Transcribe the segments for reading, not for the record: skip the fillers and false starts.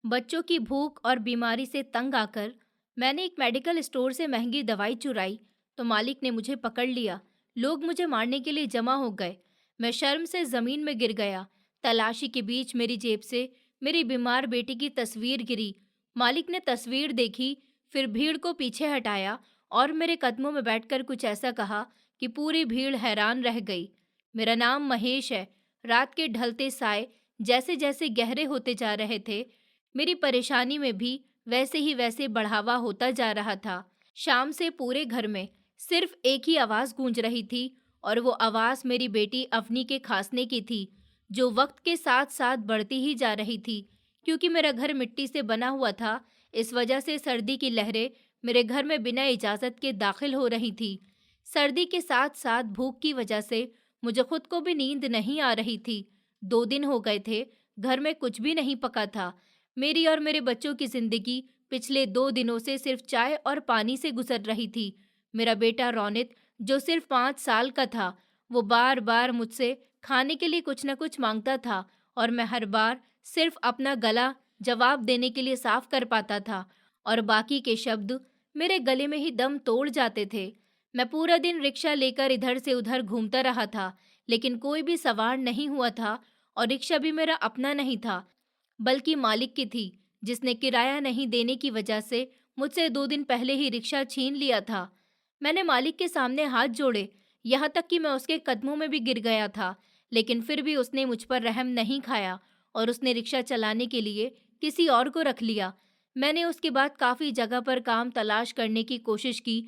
बच्चों की भूख और बीमारी से तंग आकर मैंने एक मेडिकल स्टोर से महंगी दवाई चुराई तो मालिक ने मुझे पकड़ लिया। लोग मुझे मारने के लिए जमा हो गए। मैं शर्म से जमीन में गिर गया। तलाशी के बीच मेरी जेब से मेरी बीमार बेटी की तस्वीर गिरी। मालिक ने तस्वीर देखी, फिर भीड़ को पीछे हटाया और मेरे कदमों में बैठकर कुछ ऐसा कहा कि पूरी भीड़ हैरान रह गई। मेरा नाम महेश है। रात के ढलते साए जैसे जैसे गहरे होते जा रहे थे, मेरी परेशानी में भी वैसे बढ़ावा होता जा रहा था। शाम से पूरे घर में सिर्फ एक ही आवाज़ गूंज रही थी और वो आवाज़ मेरी बेटी अवनी के खांसने की थी, जो वक्त के साथ साथ बढ़ती ही जा रही थी। क्योंकि मेरा घर मिट्टी से बना हुआ था, इस वजह से सर्दी की लहरें मेरे घर में बिना इजाज़त के दाखिल हो रही थी। सर्दी के साथ साथ भूख की वजह से मुझे खुद को भी नींद नहीं आ रही थी। 2 दिन हो गए थे, घर में कुछ भी नहीं पका था। मेरी और मेरे बच्चों की जिंदगी पिछले 2 दिनों से सिर्फ चाय और पानी से गुजर रही थी। मेरा बेटा रौनित, जो सिर्फ 5 साल का था, वो बार बार मुझसे खाने के लिए कुछ न कुछ मांगता था और मैं हर बार सिर्फ अपना गला जवाब देने के लिए साफ कर पाता था और बाकी के शब्द मेरे गले में ही दम तोड़ जाते थे। मैं पूरा दिन रिक्शा लेकर इधर से उधर घूमता रहा था, लेकिन कोई भी सवार नहीं हुआ था और रिक्शा भी मेरा अपना नहीं था, बल्कि मालिक की थी, जिसने किराया नहीं देने की वजह से मुझसे 2 दिन पहले ही रिक्शा छीन लिया था। मैंने मालिक के सामने हाथ जोड़े, यहाँ तक कि मैं उसके कदमों में भी गिर गया था, लेकिन फिर भी उसने मुझ पर रहम नहीं खाया और उसने रिक्शा चलाने के लिए किसी और को रख लिया। मैंने उसके बाद काफ़ी जगह पर काम तलाश करने की कोशिश की,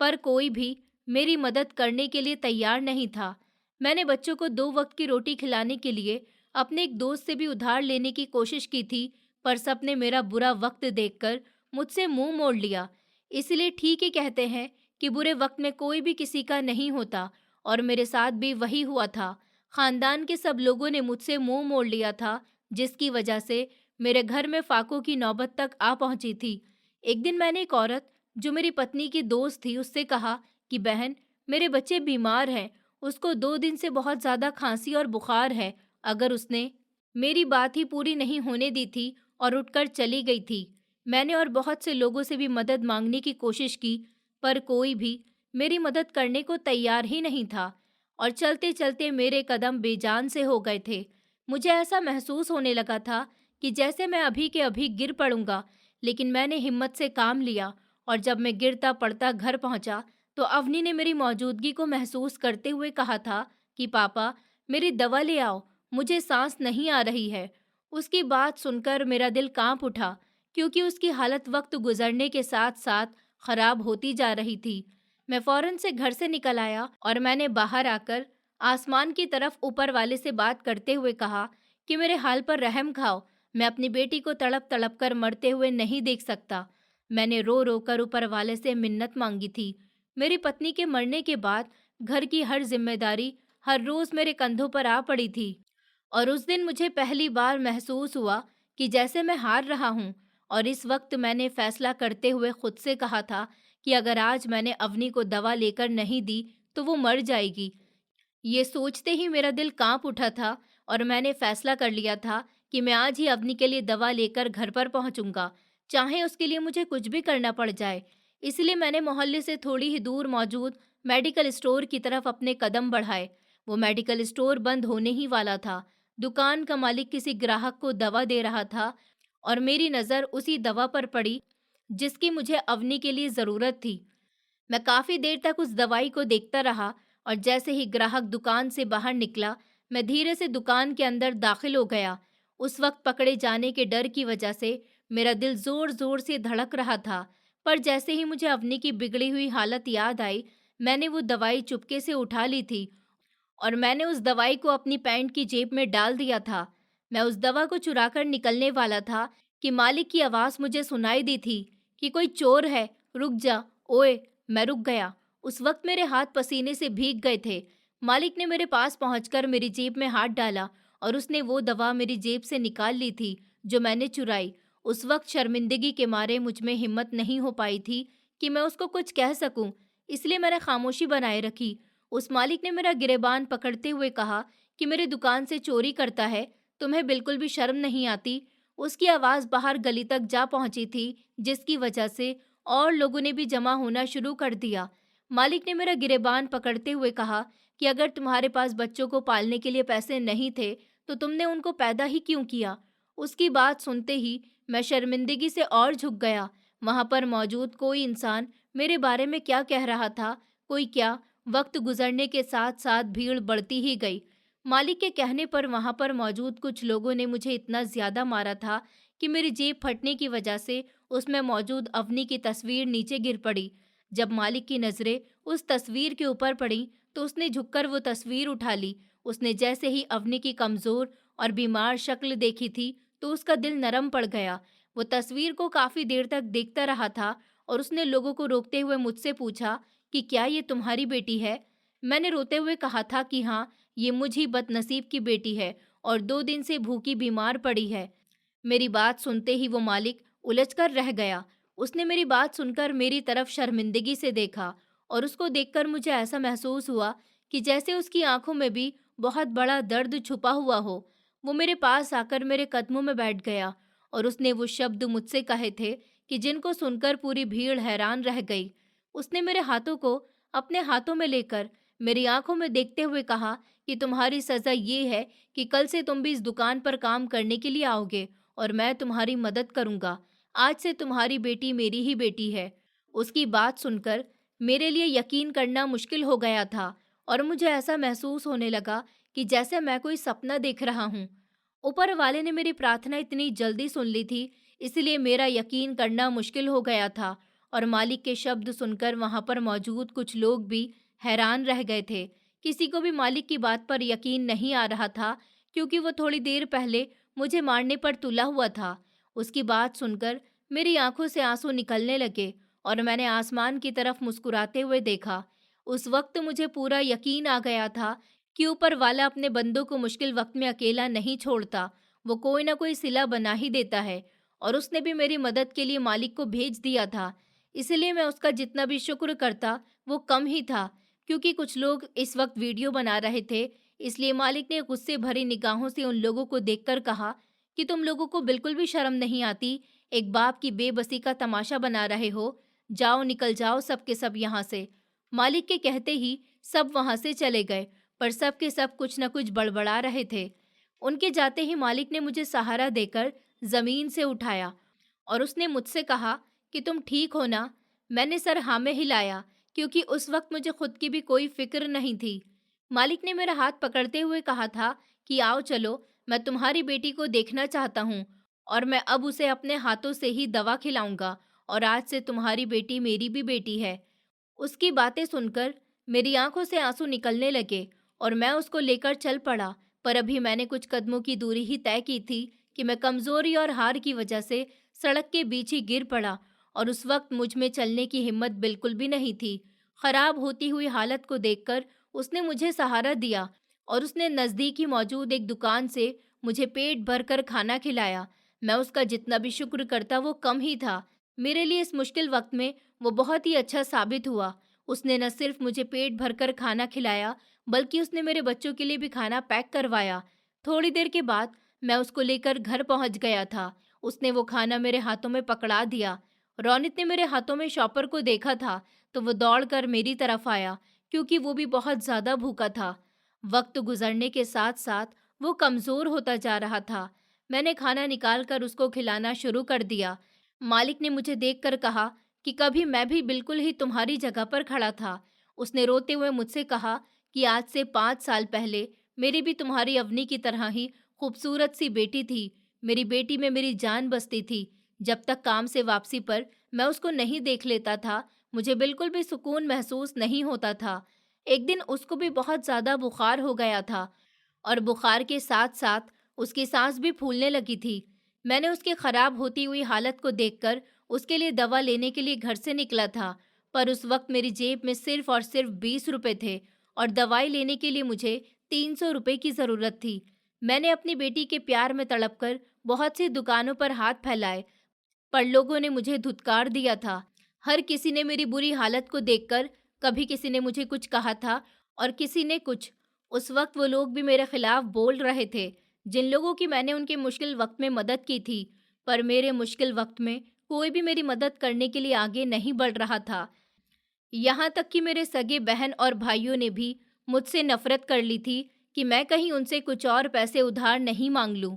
पर कोई भी मेरी मदद करने के लिए तैयार नहीं था। मैंने बच्चों को 2 वक्त की रोटी खिलाने के लिए अपने एक दोस्त से भी उधार लेने की कोशिश की थी, पर सबने मेरा बुरा वक्त देखकर मुझसे मुंह मोड़ लिया। इसलिए ठीक ही कहते हैं कि बुरे वक्त में कोई भी किसी का नहीं होता, और मेरे साथ भी वही हुआ था। खानदान के सब लोगों ने मुझसे मुंह मोड़ लिया था, जिसकी वजह से मेरे घर में फाकों की नौबत तक आ पहुंची थी। एक दिन मैंने एक औरत, जो मेरी पत्नी की दोस्त थी, उससे कहा कि बहन, मेरे बच्चे बीमार हैं, उसको 2 दिन से बहुत ज़्यादा खांसी और बुखार है। अगर उसने मेरी बात ही पूरी नहीं होने दी थी और उठकर चली गई थी। मैंने और बहुत से लोगों से भी मदद मांगने की कोशिश की, पर कोई भी मेरी मदद करने को तैयार ही नहीं था और चलते चलते मेरे कदम बेजान से हो गए थे। मुझे ऐसा महसूस होने लगा था कि जैसे मैं अभी के अभी गिर पड़ूंगा, लेकिन मैंने हिम्मत से काम लिया और जब मैं गिरता पड़ता घर पहुंचा, तो अवनी ने मेरी मौजूदगी को महसूस करते हुए कहा था कि पापा, मेरी दवा ले आओ, मुझे सांस नहीं आ रही है। उसकी बात सुनकर मेरा दिल कांप उठा, क्योंकि उसकी हालत वक्त गुजरने के साथ साथ खराब होती जा रही थी। मैं फौरन से घर से निकल आया और मैंने बाहर आकर आसमान की तरफ ऊपर वाले से बात करते हुए कहा कि मेरे हाल पर रहम खाओ। मैं अपनी बेटी को तड़प तड़प कर मरते हुए नहीं देख सकता। मैंने रो रो कर ऊपर वाले से मिन्नत मांगी थी। मेरी पत्नी के मरने के बाद घर की हर जिम्मेदारी हर रोज मेरे कंधों पर आ पड़ी थी, और उस दिन मुझे पहली बार महसूस हुआ कि जैसे मैं हार रहा हूँ। और इस वक्त मैंने फैसला करते हुए खुद से कहा था कि अगर आज मैंने अवनी को दवा लेकर नहीं दी तो वो मर जाएगी। ये सोचते ही मेरा दिल कांप उठा था और मैंने फैसला कर लिया था कि मैं आज ही अवनी के लिए दवा लेकर घर पर पहुंचूंगा, चाहे उसके लिए मुझे कुछ भी करना पड़ जाए। इसलिए मैंने मोहल्ले से थोड़ी ही दूर मौजूद मेडिकल स्टोर की तरफ अपने कदम बढ़ाए। वो मेडिकल स्टोर बंद होने ही वाला था। दुकान का मालिक किसी ग्राहक को दवा दे रहा था और मेरी नज़र उसी दवा पर पड़ी जिसकी मुझे अवनी के लिए ज़रूरत थी। मैं काफ़ी देर तक उस दवाई को देखता रहा और जैसे ही ग्राहक दुकान से बाहर निकला, मैं धीरे से दुकान के अंदर दाखिल हो गया। उस वक्त पकड़े जाने के डर की वजह से मेरा दिल ज़ोर ज़ोर से धड़क रहा था, पर जैसे ही मुझे अवनी की बिगड़ी हुई हालत याद आई, मैंने वो दवाई चुपके से उठा ली थी और मैंने उस दवाई को अपनी पैंट की जेब में डाल दिया था। मैं उस दवा को चुराकर निकलने वाला था कि मालिक की आवाज़ मुझे सुनाई दी थी कि कोई चोर है, रुक जा। ओए! मैं रुक गया। उस वक्त मेरे हाथ पसीने से भीग गए थे। मालिक ने मेरे पास पहुंचकर मेरी जेब में हाथ डाला और उसने वो दवा मेरी जेब से निकाल ली थी जो मैंने चुराई। उस वक्त शर्मिंदगी के मारे मुझ में हिम्मत नहीं हो पाई थी कि मैं उसको कुछ कह सकूं, इसलिए मैंने खामोशी बनाए रखी। उस मालिक ने मेरा गिरेबान पकड़ते हुए कहा कि मेरी दुकान से चोरी करता है, तुम्हें बिल्कुल भी शर्म नहीं आती। उसकी आवाज़ बाहर गली तक जा पहुंची थी, जिसकी वजह से और लोगों ने भी जमा होना शुरू कर दिया। मालिक ने मेरा गिरेबान पकड़ते हुए कहा कि अगर तुम्हारे पास बच्चों को पालने के लिए पैसे नहीं थे, तो तुमने उनको पैदा ही क्यों किया? उसकी बात सुनते ही मैं शर्मिंदगी से और झुक गया। वहां पर मौजूद कोई इंसान मेरे बारे में क्या कह रहा था, कोई क्या। वक्त गुजरने के साथ साथ भीड़ बढ़ती ही गई। मालिक के कहने पर वहां पर मौजूद कुछ लोगों ने मुझे इतना ज्यादा मारा था कि मेरी जेब फटने की वजह से उसमें मौजूद अवनी की तस्वीर नीचे गिर पड़ी। जब मालिक की नजरें उस तस्वीर के ऊपर पड़ी, तो उसने झुककर वो तस्वीर उठा ली। उसने जैसे ही अवनी की कमजोर और बीमार शक्ल देखी थी, तो उसका दिल नरम पड़ गया। वो तस्वीर को काफी देर तक देखता रहा था और उसने लोगों को रोकते हुए मुझसे पूछा कि क्या ये तुम्हारी बेटी है? मैंने रोते हुए कहा था कि हाँ, ये मुझ ही बदनसीब की बेटी है और 2 दिन से भूखी बीमार पड़ी है। मेरी बात सुनते ही वो मालिक उलझकर रह गया। उसने मेरी बात सुनकर मेरी तरफ शर्मिंदगी से देखा और उसको देखकर मुझे ऐसा महसूस हुआ कि जैसे उसकी आंखों में भी बहुत बड़ा दर्द छुपा हुआ हो। वो मेरे पास आकर मेरे कदमों में बैठ गया और उसने वो शब्द मुझसे कहे थे कि जिनको सुनकर पूरी भीड़ हैरान रह गई। उसने मेरे हाथों को अपने हाथों में लेकर मेरी आंखों में देखते हुए कहा कि तुम्हारी सजा ये है कि कल से तुम भी इस दुकान पर काम करने के लिए आओगे और मैं तुम्हारी मदद करूंगा। आज से तुम्हारी बेटी मेरी ही बेटी है। उसकी बात सुनकर मेरे लिए यकीन करना मुश्किल हो गया था और मुझे ऐसा महसूस होने लगा कि जैसे मैं कोई सपना देख रहा हूँ। ऊपर वाले ने मेरी प्रार्थना इतनी जल्दी सुन ली थी, इसलिए मेरा यकीन करना मुश्किल हो गया था और मालिक के शब्द सुनकर वहां पर मौजूद कुछ लोग भी हैरान रह गए थे। किसी को भी मालिक की बात पर यकीन नहीं आ रहा था, क्योंकि वो थोड़ी देर पहले मुझे मारने पर तुला हुआ था। उसकी बात सुनकर मेरी आंखों से आंसू निकलने लगे और मैंने आसमान की तरफ मुस्कुराते हुए देखा। उस वक्त मुझे पूरा यकीन आ गया था कि ऊपर वाला अपने बंदों को मुश्किल वक्त में अकेला नहीं छोड़ता। वो कोई ना कोई सिला बना ही देता है और उसने भी मेरी मदद के लिए मालिक को भेज दिया था। इसलिए मैं उसका जितना भी शुक्र करता वो कम ही था, क्योंकि कुछ लोग इस वक्त वीडियो बना रहे थे। इसलिए मालिक ने गुस्से भरी निगाहों से उन लोगों को देखकर कहा कि तुम लोगों को बिल्कुल भी शर्म नहीं आती? एक बाप की बेबसी का तमाशा बना रहे हो? जाओ, निकल जाओ सब के सब यहाँ से। मालिक के कहते ही सब वहां से चले गए, पर सब के सब कुछ न कुछ बड़बड़ा रहे थे। उनके जाते ही मालिक ने मुझे सहारा देकर जमीन से उठाया और उसने मुझसे कहा कि तुम ठीक हो ना? मैंने सर हाँ में हिलाया, क्योंकि उस वक्त मुझे खुद की भी कोई फिक्र नहीं थी। मालिक ने मेरा हाथ पकड़ते हुए कहा था कि आओ चलो, मैं तुम्हारी बेटी को देखना चाहता हूँ और मैं अब उसे अपने हाथों से ही दवा खिलाऊंगा और आज से तुम्हारी बेटी मेरी भी बेटी है। उसकी बातें सुनकर मेरी आंखों से आंसू निकलने लगे और मैं उसको लेकर चल पड़ा। पर अभी मैंने कुछ कदमों की दूरी ही तय की थी कि मैं कमजोरी और हार की वजह से सड़क के बीच ही गिर पड़ा और उस वक्त मुझ में चलने की हिम्मत बिल्कुल भी नहीं थी। खराब होती हुई हालत को देखकर उसने मुझे सहारा दिया और उसने नज़दीक ही मौजूद एक दुकान से मुझे पेट भरकर खाना खिलाया। मैं उसका जितना भी शुक्र करता वो कम ही था। मेरे लिए इस मुश्किल वक्त में वो बहुत ही अच्छा साबित हुआ। उसने न सिर्फ मुझे पेट भरकर खाना खिलाया, बल्कि उसने मेरे बच्चों के लिए भी खाना पैक करवाया। थोड़ी देर के बाद मैं उसको लेकर घर पहुंच गया था। उसने वो खाना मेरे हाथों में पकड़ा दिया। रौनित ने मेरे हाथों में शॉपर को देखा था, तो वो दौड़कर मेरी तरफ आया, क्योंकि वो भी बहुत ज्यादा भूखा था। वक्त गुजरने के साथ साथ वो कमजोर होता जा रहा था। मैंने खाना निकालकर उसको खिलाना शुरू कर दिया। मालिक ने मुझे देखकर कहा कि कभी मैं भी बिल्कुल ही तुम्हारी जगह पर खड़ा था। उसने रोते हुए मुझसे कहा कि आज से 5 साल पहले मेरी भी तुम्हारी अवनी की तरह ही खूबसूरत सी बेटी थी। मेरी बेटी में मेरी जान बसती थी। जब तक काम से वापसी पर मैं उसको नहीं देख लेता था, मुझे बिल्कुल भी सुकून महसूस नहीं होता था। एक दिन उसको भी बहुत ज़्यादा बुखार हो गया था और बुखार के साथ साथ उसकी सांस भी फूलने लगी थी। मैंने उसकी खराब होती हुई हालत को देखकर उसके लिए दवा लेने के लिए घर से निकला था, पर उस वक्त मेरी जेब में सिर्फ और सिर्फ 20 रुपए थे और दवाई लेने के लिए मुझे 300 रुपए की ज़रूरत थी। मैंने अपनी बेटी के प्यार में तड़पकर बहुत सी दुकानों पर हाथ फैलाए, पर लोगों ने मुझे धुतकार दिया था। हर किसी ने मेरी बुरी हालत को देखकर कभी किसी ने मुझे कुछ कहा था और किसी ने कुछ। उस वक्त वो लोग भी मेरे खिलाफ बोल रहे थे। जिन लोगों की मैंने उनके मुश्किल वक्त में मदद की थी, पर मेरे मुश्किल वक्त में कोई भी मेरी मदद करने के लिए आगे नहीं बढ़ रहा था। यहाँ तक कि मेरे सगे बहन और भाइयों ने भी मुझसे नफरत कर ली थी कि मैं कहीं उनसे कुछ और पैसे उधार नहीं मांग लूं।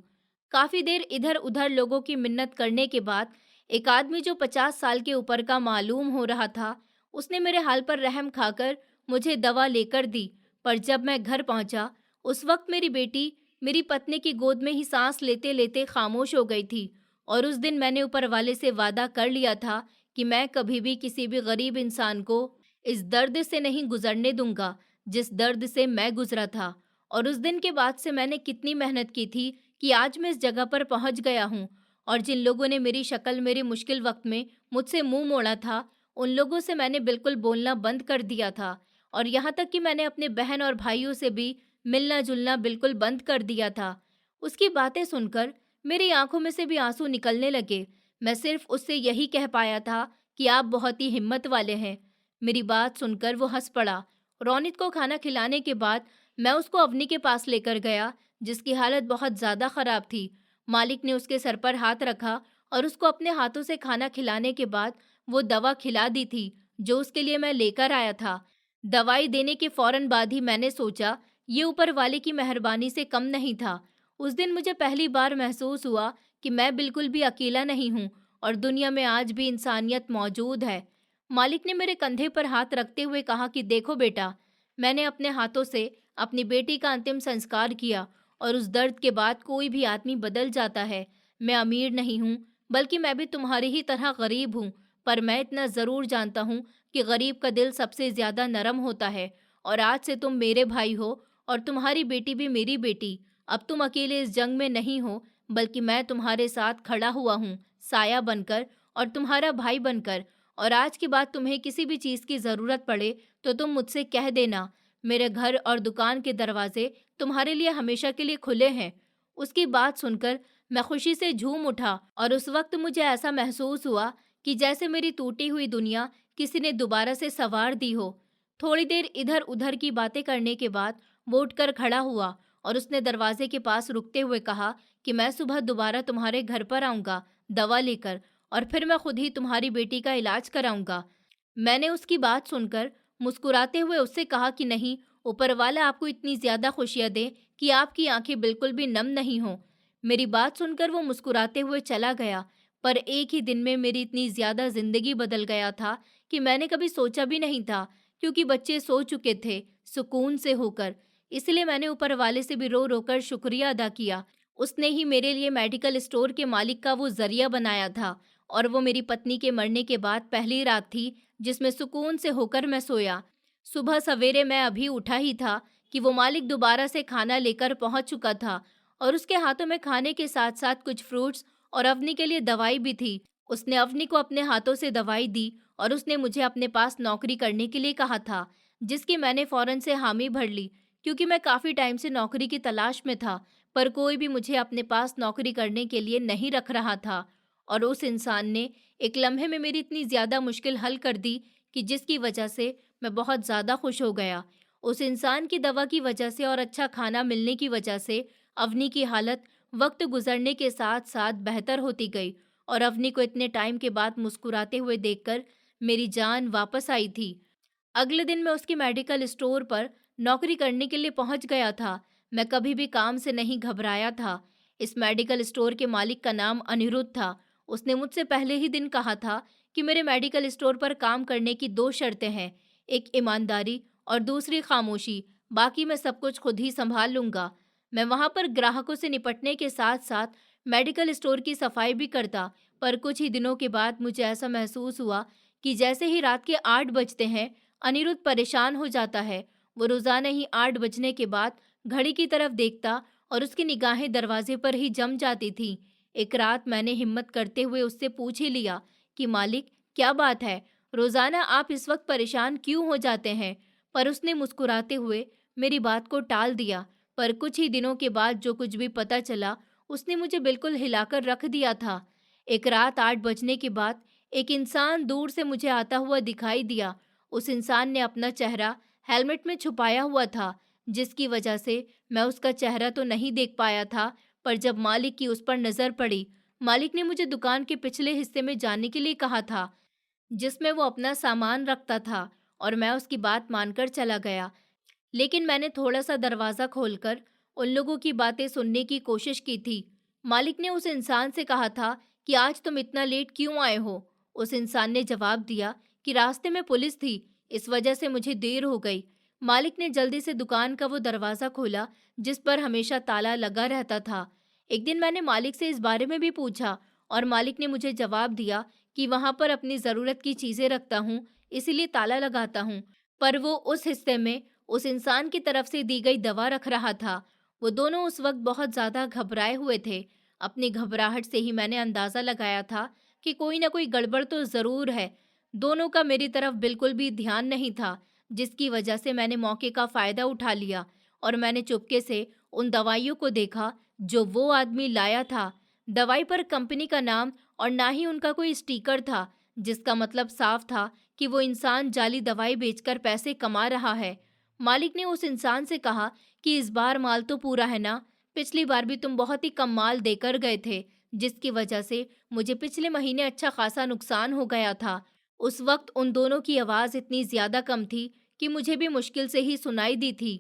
काफी देर इधर उधर लोगों की मिन्नत करने के बाद एक आदमी जो 50 साल के ऊपर का मालूम हो रहा था, उसने मेरे हाल पर रहम खाकर मुझे दवा लेकर दी। पर जब मैं घर पहुंचा, उस वक्त मेरी बेटी मेरी पत्नी की गोद में ही सांस लेते लेते खामोश हो गई थी। और उस दिन मैंने ऊपर वाले से वादा कर लिया था कि मैं कभी भी किसी भी गरीब इंसान को इस दर्द से नहीं गुजरने दूंगा जिस दर्द से मैं गुजरा था। और उस दिन के बाद से मैंने कितनी मेहनत की थी कि आज मैं इस जगह पर पहुंच गया हूं। और जिन लोगों ने मेरी शक्ल मेरे मुश्किल वक्त में मुझसे मुंह मोड़ा था, उन लोगों से मैंने बिल्कुल बोलना बंद कर दिया था। और यहाँ तक कि मैंने अपने बहन और भाइयों से भी मिलना जुलना बिल्कुल बंद कर दिया था। उसकी बातें सुनकर मेरी आंखों में से भी आंसू निकलने लगे। मैं सिर्फ उससे यही कह पाया था कि आप बहुत ही हिम्मत वाले हैं। मेरी बात सुनकर वो हंस पड़ा। रोनित को खाना खिलाने के बाद मैं उसको अवनी के पास लेकर गया, जिसकी हालत बहुत ज़्यादा खराब थी। मालिक ने उसके सर पर हाथ रखा और उसको अपने हाथों से खाना खिलाने के बाद वो दवा खिला दी थी जो उसके लिए मैं लेकर आया था। दवाई देने के फौरन बाद ही मैंने सोचा, ये ऊपर वाले की मेहरबानी से कम नहीं था। उस दिन मुझे पहली बार महसूस हुआ कि मैं बिल्कुल भी अकेला नहीं हूँ और दुनिया में आज भी इंसानियत मौजूद है। मालिक ने मेरे कंधे पर हाथ रखते हुए कहा कि देखो बेटा, मैंने अपने हाथों से अपनी बेटी का अंतिम संस्कार किया और उस दर्द के बाद कोई भी आदमी बदल जाता है। मैं अमीर नहीं हूँ, बल्कि मैं भी तुम्हारी ही तरह गरीब हूँ, पर मैं इतना ज़रूर जानता हूँ कि गरीब का दिल सबसे ज़्यादा नरम होता है। और आज से तुम मेरे भाई हो और तुम्हारी बेटी भी मेरी बेटी। अब तुम अकेले इस जंग में नहीं हो, बल्कि मैं तुम्हारे साथ खड़ा हुआ हूँ, साया बनकर और तुम्हारा भाई बनकर। और आज के बाद तुम्हें किसी भी चीज़ की ज़रूरत पड़े तो तुम मुझसे कह देना। मेरे घर और दुकान के दरवाजे तुम्हारे लिए हमेशा के लिए खुले हैं। उसकी बात सुनकर मैं खुशी से झूम उठा और उस वक्त मुझे ऐसा महसूस हुआ कि जैसे मेरी टूटी हुई दुनिया किसी ने दोबारा से संवार दी हो। थोड़ी देर इधर उधर की बातें करने के बाद वो उठकर खड़ा हुआ और उसने दरवाजे के पास रुकते हुए कहा कि मैं सुबह दोबारा तुम्हारे घर पर आऊँगा दवा लेकर, और फिर मैं खुद ही तुम्हारी बेटी का इलाज कराऊँगा। मैंने उसकी बात सुनकर मुस्कुराते हुए उससे कहा कि नहीं, ऊपर वाला आपको इतनी ज़्यादा खुशियाँ दे कि आपकी आंखें बिल्कुल भी नम नहीं हों। मेरी बात सुनकर वो मुस्कुराते हुए चला गया, पर एक ही दिन में मेरी इतनी ज़्यादा ज़िंदगी बदल गया था कि मैंने कभी सोचा भी नहीं था, क्योंकि बच्चे सो चुके थे सुकून से होकर। इसलिए मैंने ऊपर वाले से भी रो रो कर शुक्रिया अदा किया। उसने ही मेरे लिए मेडिकल स्टोर के मालिक का वो ज़रिया बनाया था। और वो मेरी पत्नी के मरने के बाद पहली रात थी जिसमें सुकून से होकर मैं सोया। सुबह सवेरे मैं अभी उठा ही था कि वो मालिक दोबारा से खाना लेकर पहुंच चुका था और उसके हाथों में खाने के साथ साथ कुछ फ्रूट्स और अवनी के लिए दवाई भी थी। उसने अवनी को अपने हाथों से दवाई दी और उसने मुझे अपने पास नौकरी करने के लिए कहा था, जिसकी मैंने फौरन से हामी भर ली, क्योंकि मैं काफ़ी टाइम से नौकरी की तलाश में था, पर कोई भी मुझे अपने पास नौकरी करने के लिए नहीं रख रहा था। और उस इंसान ने एक लम्हे में मेरी इतनी ज़्यादा मुश्किल हल कर दी कि जिसकी वजह से मैं बहुत ज़्यादा खुश हो गया। उस इंसान की दवा की वजह से और अच्छा खाना मिलने की वजह से अवनी की हालत वक्त गुजरने के साथ साथ बेहतर होती गई और अवनी को इतने टाइम के बाद मुस्कुराते हुए देखकर मेरी जान वापस आई थी। अगले दिन मैं उसकी मेडिकल स्टोर पर नौकरी करने के लिए पहुंच गया था। मैं कभी भी काम से नहीं घबराया था। इस मेडिकल स्टोर के मालिक का नाम अनिरुद्ध था। उसने मुझसे पहले ही दिन कहा था कि मेरे मेडिकल स्टोर पर काम करने की दो शर्तें हैं, एक ईमानदारी और दूसरी खामोशी। बाकी मैं सब कुछ खुद ही संभाल लूंगा। मैं वहां पर ग्राहकों से निपटने के साथ साथ मेडिकल स्टोर की सफाई भी करता, पर कुछ ही दिनों के बाद मुझे ऐसा महसूस हुआ कि जैसे ही रात के 8 बजते हैं, अनिरुद्ध परेशान हो जाता है। वो रोजाना ही 8 बजने के बाद घड़ी की तरफ देखता और उसकी निगाहें दरवाजे पर ही जम जाती थी। एक रात मैंने हिम्मत करते हुए उससे पूछ ही लिया कि मालिक, क्या बात है, रोजाना आप इस वक्त परेशान क्यों हो जाते हैं? पर उसने मुस्कुराते हुए मेरी बात को टाल दिया। पर कुछ ही दिनों के बाद जो कुछ भी पता चला, उसने मुझे बिल्कुल हिलाकर रख दिया था। एक रात 8 बजने के बाद एक इंसान दूर से मुझे आता हुआ दिखाई दिया। उस इंसान ने अपना चेहरा हेलमेट में छुपाया हुआ था। जिसकी वजह से मैं उसका चेहरा तो नहीं देख पाया था, पर जब मालिक की उस पर नज़र पड़ी, मालिक ने मुझे दुकान के पिछले हिस्से में जाने के लिए कहा था, जिसमें वो अपना सामान रखता था, और मैं उसकी बात मानकर चला गया। लेकिन मैंने थोड़ा-सा दरवाज़ा खोलकर उन लोगों की बातें सुनने की कोशिश की थी। मालिक ने उस इंसान से कहा था कि आज तुम इतना लेट क्यों आए हो? उस इंसान ने जवाब दिया कि रास्ते में पुलिस थी, इस वजह से मुझे देर हो गई। मालिक ने जल्दी से दुकान का वो दरवाज़ा खोला, जिस पर हमेशा ताला लगा रहता था। एक दिन मैंने मालिक से इस बारे में भी पूछा, और मालिक ने मुझे जवाब दिया कि वहाँ पर अपनी ज़रूरत की चीज़ें रखता हूँ, इसीलिए ताला लगाता हूँ। पर वो उस हिस्से में उस इंसान की तरफ से दी गई दवा रख रहा था। वो दोनों उस वक्त बहुत ज़्यादा घबराए हुए थे। अपनी घबराहट से ही मैंने अंदाज़ा लगाया था कि कोई ना कोई गड़बड़ तो ज़रूर है। दोनों का मेरी तरफ बिल्कुल भी ध्यान नहीं था, जिसकी वजह से मैंने मौके का फ़ायदा उठा लिया, और मैंने चुपके से उन दवाइयों को देखा जो वो आदमी लाया था। दवाई पर कंपनी का नाम और ना ही उनका कोई स्टिकर था, जिसका मतलब साफ था कि वो इंसान जाली दवाई बेचकर पैसे कमा रहा है। मालिक ने उस इंसान से कहा कि इस बार माल तो पूरा है ना? पिछली बार भी तुम बहुत ही कम माल देकर गए थे, जिसकी वजह से मुझे पिछले महीने अच्छा खासा नुकसान हो गया था। उस वक्त उन दोनों की आवाज़ इतनी ज़्यादा कम थी कि मुझे भी मुश्किल से ही सुनाई दी थी।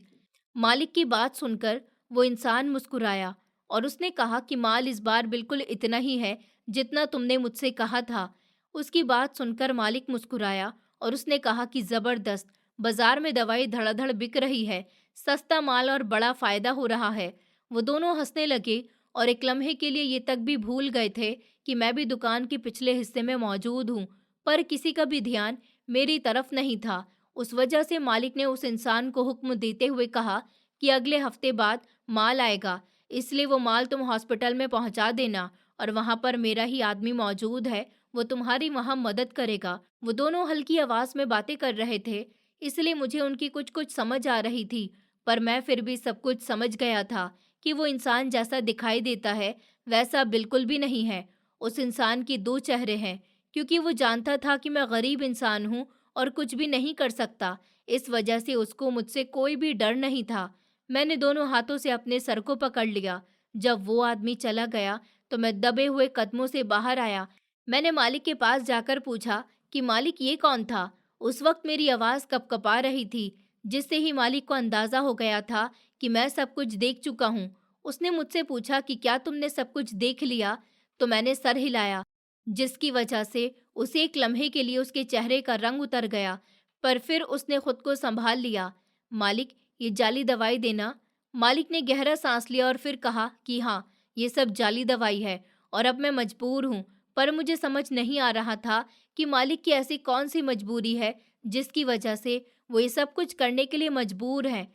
मालिक की बात सुनकर वो इंसान मुस्कुराया, और उसने कहा कि माल इस बार बिल्कुल इतना ही है जितना तुमने मुझसे कहा था। उसकी बात सुनकर मालिक मुस्कुराया, और उसने कहा कि ज़बरदस्त, बाजार में दवाई धड़ाधड़ बिक रही है, सस्ता माल और बड़ा फायदा हो रहा है। वो दोनों हंसने लगे, और एक लम्हे के लिए ये तक भी भूल गए थे कि मैं भी दुकान के पिछले हिस्से में मौजूद हूँ, पर किसी का भी ध्यान मेरी तरफ नहीं था। उस वजह से मालिक ने उस इंसान को हुक्म देते हुए कहा कि अगले हफ्ते बाद माल आएगा, इसलिए वो माल तुम हॉस्पिटल में पहुंचा देना, और वहां पर मेरा ही आदमी मौजूद है, वो तुम्हारी वहां मदद करेगा। वो दोनों हल्की आवाज में बातें कर रहे थे, इसलिए मुझे उनकी कुछ कुछ समझ आ रही थी, पर मैं फिर भी सब कुछ समझ गया था कि वो इंसान जैसा दिखाई देता है वैसा बिल्कुल भी नहीं है। उस इंसान की दो चेहरे हैं, क्योंकि वो जानता था कि मैं गरीब इंसान हूँ और कुछ भी नहीं कर सकता। इस वजह से उसको मुझसे कोई भी डर नहीं था। मैंने दोनों हाथों से अपने सर को पकड़ लिया। जब वो आदमी चला गया तो मैं दबे हुए कदमों से बाहर आया। मैंने मालिक के पास जाकर पूछा कि मालिक ये कौन था? उस वक्त मेरी आवाज़ कँपकँपा रही थी, जिससे ही मालिक को अंदाज़ा हो गया था कि मैं सब कुछ देख चुका हूँ। उसने मुझसे पूछा कि क्या तुमने सब कुछ देख लिया? तो मैंने सर हिलाया, जिसकी वजह से उसे एक लम्हे के लिए उसके चेहरे का रंग उतर गया, पर फिर उसने खुद को संभाल लिया। मालिक, ये जाली दवाई देना। मालिक ने गहरा सांस लिया और फिर कहा कि हाँ, ये सब जाली दवाई है, और अब मैं मजबूर हूँ। पर मुझे समझ नहीं आ रहा था कि मालिक की ऐसी कौन सी मजबूरी है जिसकी वजह से वो ये सब कुछ करने के लिए मजबूर हैं।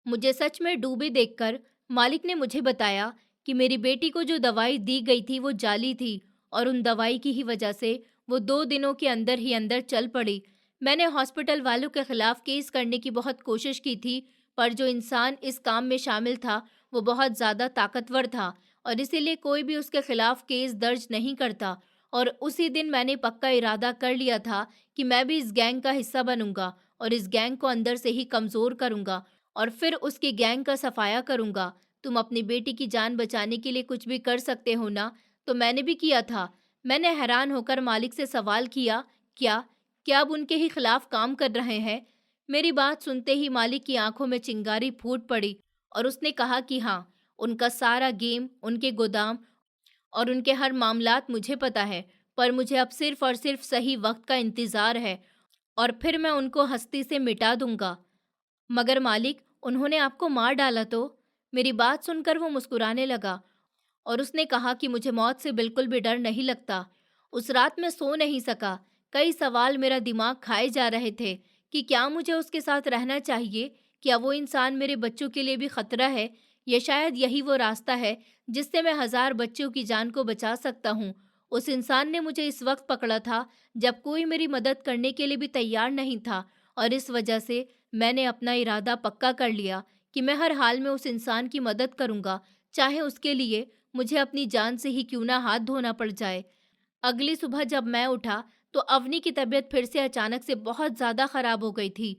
मुझे सच में डूबे देखकर मालिक ने मुझे बताया कि मेरी बेटी को जो दवाई दी गई थी वो जाली थी, और उन दवाई की ही वजह से वो 2 दिनों के अंदर ही अंदर चल पड़ी। मैंने हॉस्पिटल वालों के खिलाफ केस करने की बहुत कोशिश की थी, पर जो इंसान इस काम में शामिल था वो बहुत ज़्यादा ताकतवर था, और इसीलिए कोई भी उसके खिलाफ केस दर्ज नहीं करता। और उसी दिन मैंने पक्का इरादा कर लिया था कि मैं भी इस गैंग का हिस्सा बनूंगा, और इस गैंग को अंदर से ही कमज़ोर करूंगा, और फिर उसके गैंग का सफाया करूंगा। तुम अपनी बेटी की जान बचाने के लिए कुछ भी कर सकते हो ना? तो मैंने भी किया था। मैंने हैरान होकर मालिक से सवाल किया, क्या क्या आप उनके ही खिलाफ काम कर रहे हैं? मेरी बात सुनते ही मालिक की आंखों में चिंगारी फूट पड़ी, और उसने कहा कि हाँ, उनका सारा गेम, उनके गोदाम और उनके हर मामलात मुझे पता है, पर मुझे अब सिर्फ और सिर्फ सही वक्त का इंतज़ार है, और फिर मैं उनको हस्ती से मिटा दूंगा। मगर मालिक, उन्होंने आपको मार डाला तो? मेरी बात सुनकर वो मुस्कुराने लगा, और उसने कहा कि मुझे मौत से बिल्कुल भी डर नहीं लगता। उस रात मैं सो नहीं सका। कई सवाल मेरा दिमाग खाए जा रहे थे कि क्या मुझे उसके साथ रहना चाहिए? क्या वो इंसान मेरे बच्चों के लिए भी खतरा है? या शायद यही वो रास्ता है जिससे मैं 1000 बच्चों की जान को बचा सकता हूँ। उस इंसान ने मुझे इस वक्त पकड़ा था जब कोई मेरी मदद करने के लिए भी तैयार नहीं था, और इस वजह से मैंने अपना इरादा पक्का कर लिया कि मैं हर हाल में उस इंसान की मदद करूंगा, चाहे उसके लिए मुझे अपनी जान से ही क्यों ना हाथ धोना पड़ जाए। अगली सुबह जब मैं उठा तो अवनी की तबीयत फिर से अचानक से बहुत ज़्यादा खराब हो गई थी।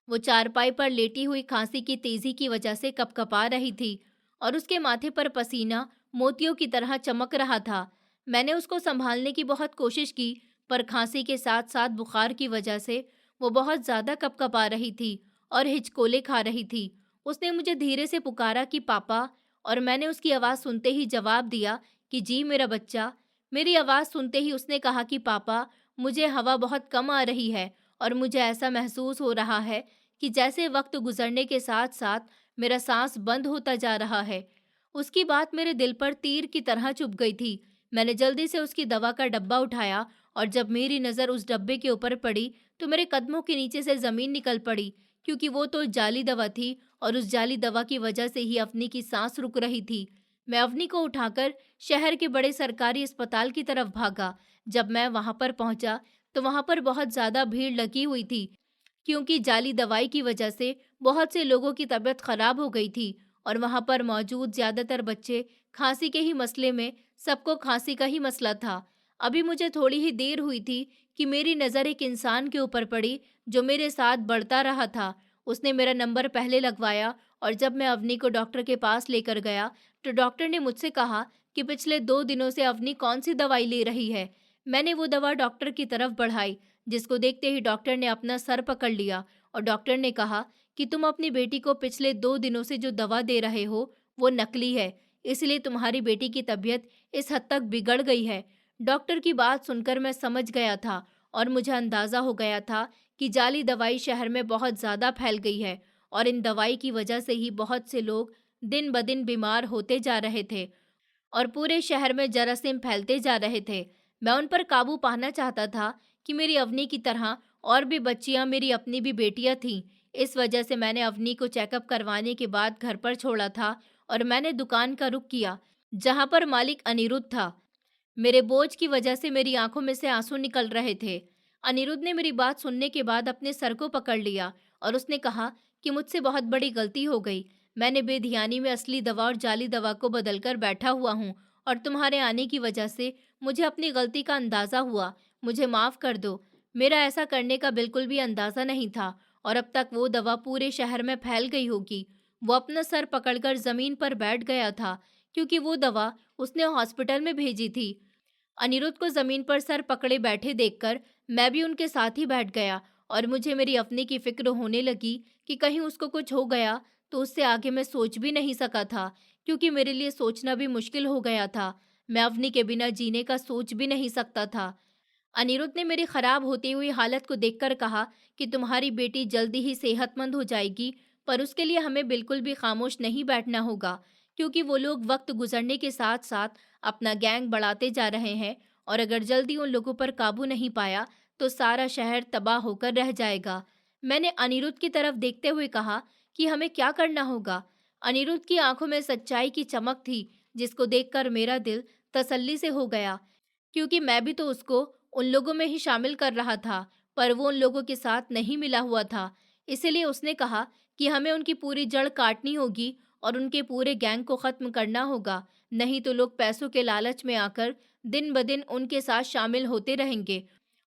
वो चारपाई पर लेटी हुई खांसी की तेजी की वजह से कपकपा रही थी और उसके माथे पर पसीना मोतियों की तरह चमक रहा था। मैंने उसको संभालने की बहुत कोशिश की, पर खांसी के साथ साथ बुखार की वजह से वो बहुत ज्यादा कपकपा रही थी और हिचकोले खा रही थी। उसने मुझे धीरे से पुकारा कि पापा, और मैंने उसकी आवाज़ सुनते ही जवाब दिया कि जी मेरा बच्चा। मेरी आवाज़ सुनते ही उसने कहा कि पापा, मुझे हवा बहुत कम आ रही है और मुझे ऐसा महसूस हो रहा है कि जैसे वक्त गुजरने के साथ साथ मेरा सांस बंद होता जा रहा है। उसकी बात मेरे दिल पर तीर की तरह चुभ गई थी। मैंने जल्दी से उसकी दवा का डब्बा उठाया और जब मेरी नज़र उस डब्बे के ऊपर पड़ी तो मेरे कदमों के नीचे से ज़मीन निकल पड़ी, क्योंकि वो तो जाली दवा थी और उस जाली दवा की वजह से ही अवनी की सांस रुक रही थी। मैं अवनी को उठाकर शहर के बड़े सरकारी अस्पताल की तरफ भागा। जब मैं वहां पर पहुंचा तो वहां पर बहुत ज़्यादा भीड़ लगी हुई थी, क्योंकि जाली दवाई की वजह से बहुत से लोगों की तबीयत खराब हो गई थी और वहां पर मौजूद ज्यादातर बच्चे खांसी के ही मसले में, सबको खांसी का ही मसला था। अभी मुझे थोड़ी ही देर हुई थी कि मेरी नज़र एक इंसान के ऊपर पड़ी जो मेरे साथ बढ़ता रहा था। उसने मेरा नंबर पहले लगवाया और जब मैं अवनी को डॉक्टर के पास लेकर गया तो डॉक्टर ने मुझसे कहा कि पिछले 2 दिनों से अवनी कौन सी दवाई ले रही है। मैंने वो दवा डॉक्टर की तरफ बढ़ाई, जिसको देखते ही डॉक्टर ने अपना सर पकड़ लिया और डॉक्टर ने कहा कि तुम अपनी बेटी को पिछले 2 दिनों से जो दवा दे रहे हो वो नकली है, इसलिए तुम्हारी बेटी की तबीयत इस हद तक बिगड़ गई है। डॉक्टर की बात सुनकर मैं समझ गया था और मुझे अंदाजा हो गया था कि जाली दवाई शहर में बहुत ज़्यादा फैल गई है और इन दवाई की वजह से ही बहुत से लोग दिन ब दिन बीमार होते जा रहे थे और पूरे शहर में जरासीम फैलते जा रहे थे। मैं उन पर काबू पाना चाहता था कि मेरी अवनी की तरह और भी बच्चियां मेरी अपनी भी बेटियां थीं। इस वजह से मैंने अवनी को चेकअप करवाने के बाद घर पर छोड़ा था और मैंने दुकान का रुख किया, जहां पर मालिक अनिरुद्ध था। मेरे बोझ की वजह से मेरी आंखों में से आंसू निकल रहे थे। अनिरुद्ध ने मेरी बात सुनने के बाद अपने सर को पकड़ लिया और उसने कहा कि मुझसे बहुत बड़ी गलती हो गई। मैंने बेध्यानी में असली दवा और जाली दवा को बदलकर बैठा हुआ हूँ और तुम्हारे आने की वजह से मुझे अपनी गलती का अंदाज़ा हुआ। मुझे माफ़ कर दो। मेरा ऐसा करने का बिल्कुल भी अंदाज़ा नहीं था और अब तक वो दवा पूरे शहर में फैल गई होगी। वो अपना सर पकड़कर ज़मीन पर बैठ गया था, क्योंकि वो दवा उसने हॉस्पिटल में भेजी थी। अनिरुद्ध को जमीन पर सर पकड़े बैठे देखकर मैं भी उनके साथ ही बैठ गया और मुझे मेरी अपने की फिक्र होने लगी कि कहीं उसको कुछ हो गया तो उससे आगे मैं सोच भी नहीं सका था, क्योंकि मेरे लिए सोचना भी मुश्किल हो गया था। मैं अवनी के बिना जीने का सोच भी नहीं सकता था। अनिरुद्ध ने मेरी खराब होती हुई हालत को देखकर कहा कि तुम्हारी बेटी जल्दी ही सेहतमंद हो जाएगी, पर उसके लिए हमें बिल्कुल भी खामोश नहीं बैठना होगा, क्योंकि वो लोग वक्त गुजरने के साथ साथ अपना गैंग बढ़ाते जा रहे हैं और अगर जल्दी उन लोगों पर काबू नहीं पाया तो सारा शहर तबाह होकर रह जाएगा। मैंने अनिरुद्ध की तरफ देखते हुए कहा कि हमें क्या करना होगा। अनिरुद्ध की आंखों में सच्चाई की चमक थी, जिसको देखकर मेरा दिल तसल्ली से हो गया, क्योंकि मैं भी तो उसको उन लोगों में ही शामिल कर रहा था, पर वो उन लोगों के साथ नहीं मिला हुआ था। इसीलिए उसने कहा कि हमें उनकी पूरी जड़ काटनी होगी और उनके पूरे गैंग को ख़त्म करना होगा, नहीं तो लोग पैसों के लालच में आकर दिन ब दिन उनके साथ शामिल होते रहेंगे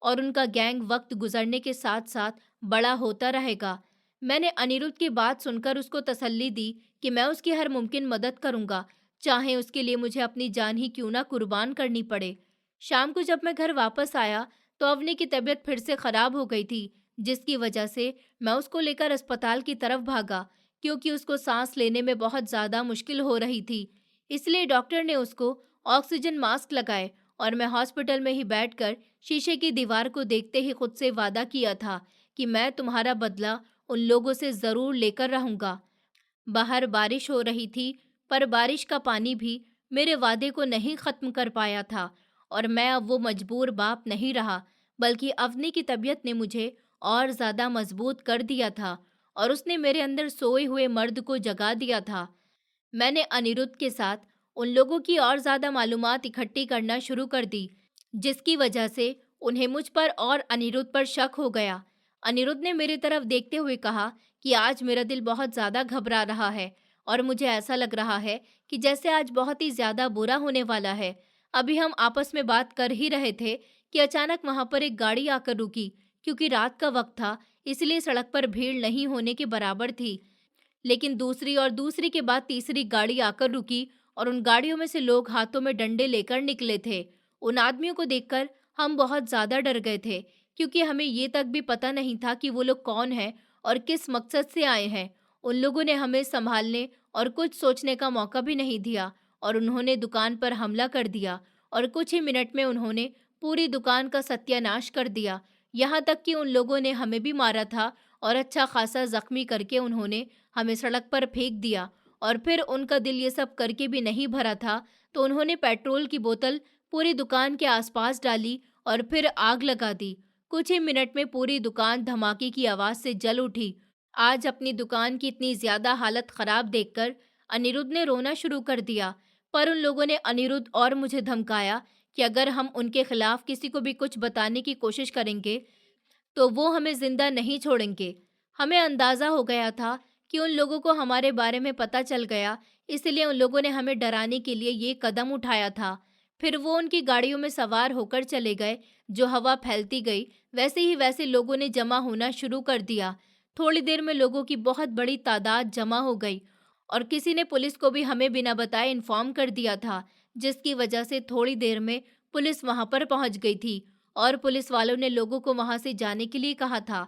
और उनका गैंग वक्त गुजरने के साथ साथ बड़ा होता रहेगा। मैंने अनिरुद्ध की बात सुनकर उसको तसल्ली दी कि मैं उसकी हर मुमकिन मदद करूंगा, चाहे उसके लिए मुझे अपनी जान ही क्यों ना कुर्बान करनी पड़े। शाम को जब मैं घर वापस आया तो अवनी की तबीयत फिर से खराब हो गई थी, जिसकी वजह से मैं उसको लेकर अस्पताल की तरफ भागा, क्योंकि उसको सांस लेने में बहुत ज़्यादा मुश्किल हो रही थी। इसलिए डॉक्टर ने उसको ऑक्सीजन मास्क लगाए और मैं हॉस्पिटल में ही बैठकर शीशे की दीवार को देखते ही खुद से वादा किया था कि मैं तुम्हारा बदला उन लोगों से ज़रूर लेकर रहूँगा। बाहर बारिश हो रही थी, पर बारिश का पानी भी मेरे वादे को नहीं खत्म कर पाया था और मैं अब वो मजबूर बाप नहीं रहा, बल्कि अवनी की तबीयत ने मुझे और ज़्यादा मजबूत कर दिया था और उसने मेरे अंदर सोए हुए मर्द को जगा दिया था। मैंने अनिरुद्ध के साथ उन लोगों की और ज़्यादा मालूमात इकट्ठी करना शुरू कर दी, जिसकी वजह से उन्हें मुझ पर और अनिरुद्ध पर शक हो गया। अनिरुद्ध ने मेरी तरफ देखते हुए कहा कि आज मेरा दिल बहुत ज़्यादा घबरा रहा है और मुझे ऐसा लग रहा है कि जैसे आज बहुत ही ज़्यादा बुरा होने वाला है। अभी हम आपस में बात कर ही रहे थे कि अचानक वहाँ पर एक गाड़ी आकर रुकी, क्योंकि रात का वक्त था, इसलिए सड़क पर भीड़ नहीं होने के बराबर थी। लेकिन दूसरी और दूसरी के बाद तीसरी गाड़ी आकर रुकी और उन गाड़ियों में से लोग हाथों में डंडे लेकर निकले थे। उन आदमियों को देखकर हम बहुत ज़्यादा डर गए थे, क्योंकि हमें ये तक भी पता नहीं था कि वो लोग कौन हैं और किस मकसद से आए हैं। उन लोगों ने हमें संभालने और कुछ सोचने का मौका भी नहीं दिया और उन्होंने दुकान पर हमला कर दिया और कुछ ही मिनट में उन्होंने पूरी दुकान का सत्यानाश कर दिया। यहाँ तक कि उन लोगों ने हमें भी मारा था और अच्छा खासा जख्मी करके उन्होंने हमें सड़क पर फेंक दिया। और फिर उनका दिल ये सब करके भी नहीं भरा था, तो उन्होंने पेट्रोल की बोतल पूरी दुकान के आसपास डाली और फिर आग लगा दी। कुछ ही मिनट में पूरी दुकान धमाके की आवाज़ से जल उठी। आज अपनी दुकान की इतनी ज़्यादा हालत ख़राब देखकर अनिरुद्ध ने रोना शुरू कर दिया, पर उन लोगों ने अनिरुद्ध और मुझे धमकाया कि अगर हम उनके खिलाफ किसी को भी कुछ बताने की कोशिश करेंगे, तो वो हमें जिंदा नहीं छोड़ेंगे। हमें अंदाज़ा हो गया था कि उन लोगों को हमारे बारे में पता चल गया, इसलिए उन लोगों ने हमें डराने के लिए ये कदम उठाया था। फिर वो उनकी गाड़ियों में सवार होकर चले गए। जो हवा फैलती गई, वैसे ही वैसे लोगों ने जमा होना शुरू कर दिया। थोड़ी देर में लोगों की बहुत बड़ी तादाद जमा हो गई और किसी ने पुलिस को भी हमें बिना बताए इन्फॉर्म कर दिया था, जिसकी वजह से थोड़ी देर में पुलिस वहां पर पहुंच गई थी और पुलिस वालों ने लोगों को वहां से जाने के लिए कहा था।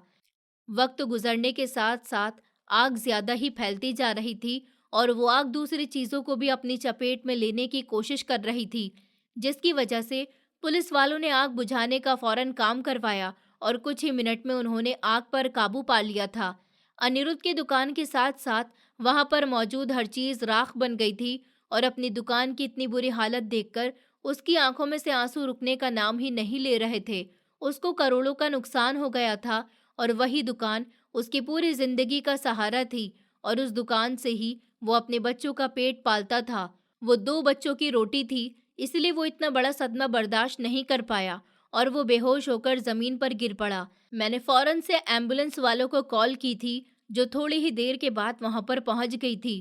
वक्त गुजरने के साथ साथ आग ज्यादा ही फैलती जा रही थी और वो आग दूसरी चीजों को भी अपनी चपेट में लेने की कोशिश कर रही थी, जिसकी वजह से पुलिस वालों ने आग बुझाने का फौरन काम करवाया और कुछ ही मिनट में उन्होंने आग पर काबू पा लिया था। अनिरुद्ध की दुकान के साथ साथ वहां पर मौजूद हर चीज राख बन गई थी और अपनी दुकान की इतनी बुरी हालत देखकर उसकी आंखों में से आंसू रुकने का नाम ही नहीं ले रहे थे। उसको करोड़ों का नुकसान हो गया था और वही दुकान उसकी पूरी जिंदगी का सहारा थी और उस दुकान से ही वो अपने बच्चों का पेट पालता था। वो दो बच्चों की रोटी थी, इसलिए वो इतना बड़ा सदमा बर्दाश्त नहीं कर पाया और वो बेहोश होकर जमीन पर गिर पड़ा। मैंने फौरन से एम्बुलेंस वालों को कॉल की थी, जो थोड़ी ही देर के बाद वहां पर पहुंच गई थी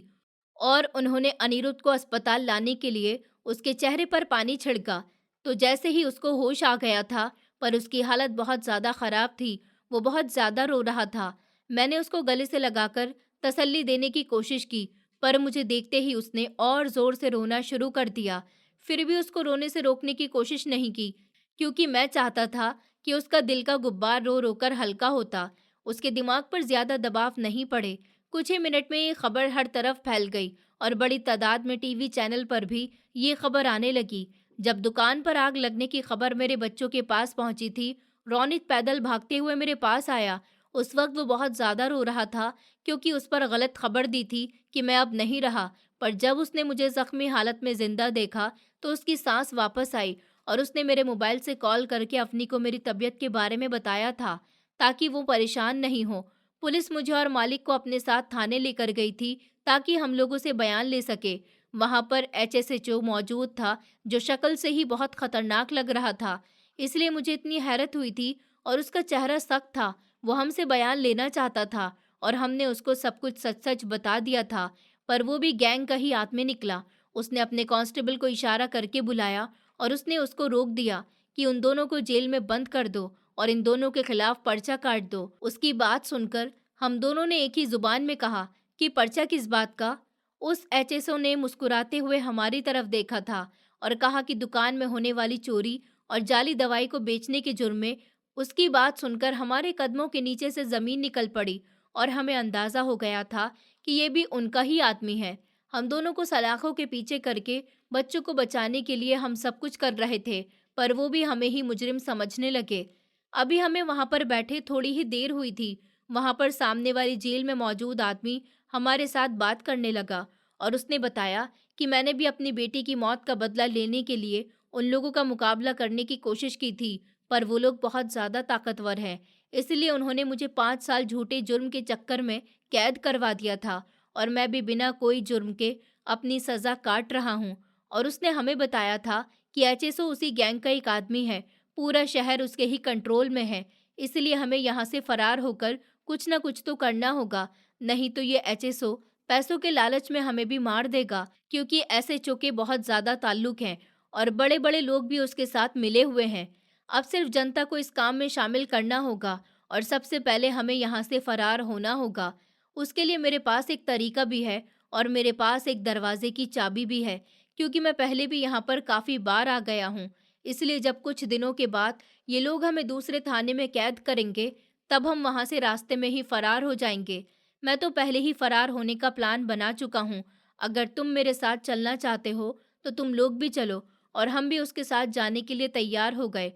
और उन्होंने अनिरुद्ध को अस्पताल लाने के लिए उसके चेहरे पर पानी छिड़का। तो जैसे ही उसको होश आ गया था, पर उसकी हालत बहुत ज़्यादा ख़राब थी, वो बहुत ज़्यादा रो रहा था। मैंने उसको गले से लगाकर तसल्ली देने की कोशिश की, पर मुझे देखते ही उसने और ज़ोर से रोना शुरू कर दिया। फिर भी उसको रोने से रोकने की कोशिश नहीं की, क्योंकि मैं चाहता था कि उसका दिल का गुब्बार रो रोकर हल्का होता, उसके दिमाग पर ज़्यादा दबाव नहीं पड़े। कुछ ही मिनट में ये खबर हर तरफ फैल गई और बड़ी तादाद में टीवी चैनल पर भी ये खबर आने लगी। जब दुकान पर आग लगने की खबर मेरे बच्चों के पास पहुंची थी, रौनित पैदल भागते हुए मेरे पास आया। उस वक्त वो बहुत ज़्यादा रो रहा था, क्योंकि उस पर गलत खबर दी थी कि मैं अब नहीं रहा। पर जब उसने मुझे जख्मी हालत में जिंदा देखा, तो उसकी सांस वापस आई और उसने मेरे मोबाइल से कॉल करके अपनी को मेरी तबीयत के बारे में बताया था, ताकि वो परेशान नहीं हो। पुलिस मुझे और मालिक को अपने साथ थाने लेकर गई थी, ताकि हम लोगों से बयान ले सके। वहां पर एचएसएचओ मौजूद था, जो शक्ल से ही बहुत खतरनाक लग रहा था, इसलिए मुझे इतनी हैरत हुई थी और उसका चेहरा सख्त था। वो हमसे बयान लेना चाहता था और हमने उसको सब कुछ सच सच बता दिया था, पर वो भी गैंग का ही आदमी निकला। उसने अपने कांस्टेबल को इशारा करके बुलाया और उसने उसको रोक दिया कि उन दोनों को जेल में बंद कर दो और इन दोनों के खिलाफ पर्चा काट दो। उसकी बात सुनकर हम दोनों ने एक ही जुबान में कहा कि पर्चा किस बात का? उस एचएसओ ने मुस्कुराते हुए हमारी तरफ देखा था और कहा कि दुकान में होने वाली चोरी और जाली दवाई को बेचने के जुर्म में। उसकी बात सुनकर हमारे कदमों के नीचे से जमीन निकल पड़ी और हमें अंदाजा हो गया था कि ये भी उनका ही आदमी है। हम दोनों को सलाखों के पीछे करके बच्चों को बचाने के लिए हम सब कुछ कर रहे थे, पर वो भी हमें ही मुजरिम समझने लगे। अभी हमें वहां पर बैठे थोड़ी ही देर हुई थी, वहां पर सामने वाली जेल में मौजूद आदमी हमारे साथ बात करने लगा और उसने बताया कि मैंने भी अपनी बेटी की मौत का बदला लेने के लिए उन लोगों का मुकाबला करने की कोशिश की थी, पर वो लोग बहुत ज़्यादा ताकतवर हैं, इसलिए उन्होंने मुझे 5 साल झूठे जुर्म के चक्कर में कैद करवा दिया था और मैं भी बिना कोई जुर्म के अपनी सज़ा काट रहा हूँ। और उसने हमें बताया था कि एचएसओ उसी गैंग का एक आदमी है, पूरा शहर उसके ही कंट्रोल में है, इसलिए हमें यहाँ से फरार होकर कुछ ना कुछ तो करना होगा, नहीं तो ये एचएसओ पैसों के लालच में हमें भी मार देगा, क्योंकि एसएचओ के बहुत ज़्यादा ताल्लुक हैं और बड़े बड़े लोग भी उसके साथ मिले हुए हैं। अब सिर्फ जनता को इस काम में शामिल करना होगा और सबसे पहले हमें यहाँ से फरार होना होगा। उसके लिए मेरे पास एक तरीका भी है और मेरे पास एक दरवाजे की चाबी भी है, क्योंकि मैं पहले भी यहाँ पर काफ़ी बार आ गया हूँ। इसलिए जब कुछ दिनों के बाद ये लोग हमें दूसरे थाने में कैद करेंगे, तब हम वहाँ से रास्ते में ही फरार हो जाएंगे। मैं तो पहले ही फरार होने का प्लान बना चुका हूँ। अगर तुम मेरे साथ चलना चाहते हो, तो तुम लोग भी चलो। और हम भी उसके साथ जाने के लिए तैयार हो गए।